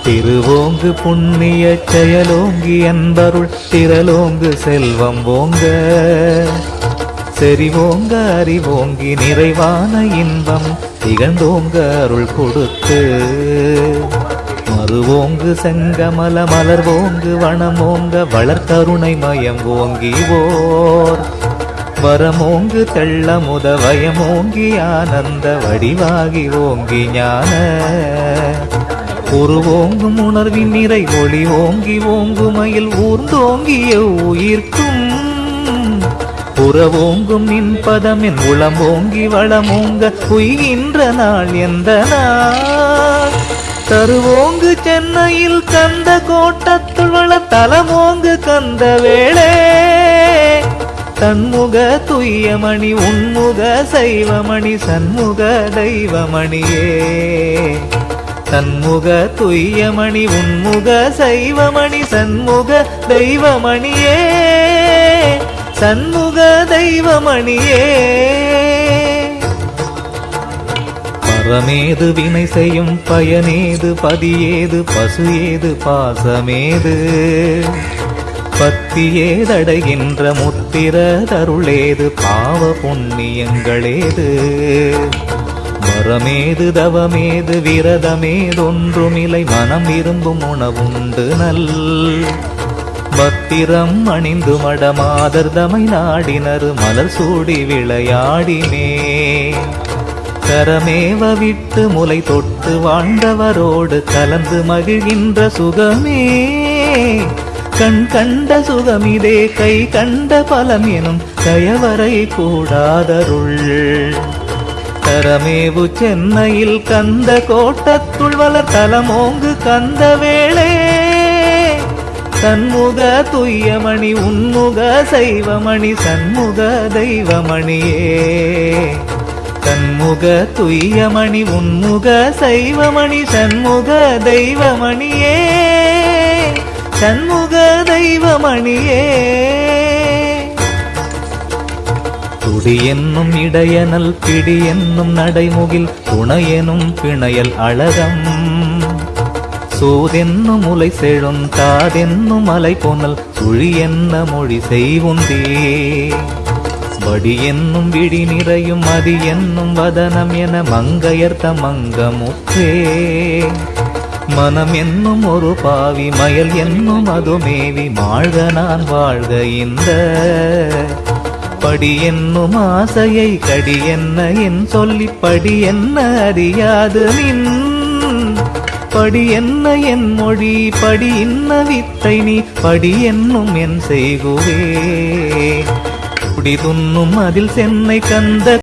திருவோங்கு புண்ணிய செயலோங்கி என்பருள் திரலோங்கு செல்வம் ஓங்க செறிவோங்க அறிவோங்கி நிறைவான இன்பம் திகழ்ந்தோங்க அருள் கொடுத்து மறுவோங்கு செங்கமல மலர்வோங்கு வனமோங்க வளர்த்தருணை மயம் ஓங்கிவோர் வரமோங்கு தெள்ளமுத வயமோங்கி ஆனந்த வடிவாகி ஓங்கி ஞான உருவோங்கும் உணர்வின் நிறை ஒளி ஓங்கி ஓங்குமையில் ஊர்ந்தோங்கிய உயிர்க்கும் புறவோங்கும் நின் பதமின் உளம்போங்கி வளமோங்க உய்கின்ற நாள் எந்த நாள் தருவோங்கு சென்னையில் கந்த கோட்டத்துள் வள தலமோங்கு கந்த வேளே தன்முக துய்யமணி உன்முக சைவமணி சண்முக தெய்வமணியே தன்முக துய்யமணி உன்முக சைவமணி சண்முக தெய்வமணியே சண்முக தெய்வமணியே பரமேது வினை செய்யும் பயனேது பதியேது பசு ஏது பாசமேது பத்தியேதடைகின்ற முத்திர தருளேது பாவ புண்ணியங்களேது வரமேது தவமேது விரதமேதொன்றுமில்லை மனம் விரும்பும் உணவுண்டு நல் பத்திரம் அணிந்து மடமாதர்தமை நாடினரு மலர் சூடி விளையாடினே கரமேவ விட்டு முலை தொட்டு வாழ்ந்தவரோடு கலந்து மகிழ்கின்ற சுகமே கண் கண்ட சுகமிதே கை கண்ட பலம் எனும் கயவரை கூடாதருள் கரமேவு சென்னையில் கந்த கோட்டத்துள் வளர் தலமோங்கு கந்த வேளே சண்முக துய்யமணி உன்முக சைவமணி சண்முக தெய்வமணியே சண்முக துய்யமணி உன்முக சைவமணி சண்முக தெய்வமணியே சண்முக தெய்வமணியே துடி என்னும் இடையனல் பிடி என்னும் நடைமுகில் துணையெனும் பிணையல் அழகம் சூதென்னும் முலை செழும் தாதென்னும் அலை போனல் சுழி என்ன மொழி செய்வுந்தே வடி என்னும் விடி நிறையும் மதி என்னும் வதனம் என மங்கையர்த்த மங்கமுற்றே மனம் என்னும் ஒரு பாவி மயல் என்னும் அதுமேவி வாழ்க நான் வாழ்க இந்த படி என்னும் ஆசையை கடி என்ன என் சொல்லி படி என்ன அறியாது நின் படி என்ன என் மொழி படி இன்ன வித்தை நீ படி என்னும் என் செய்குவே குடி துண்ணும் அதில் சென்னை கந்த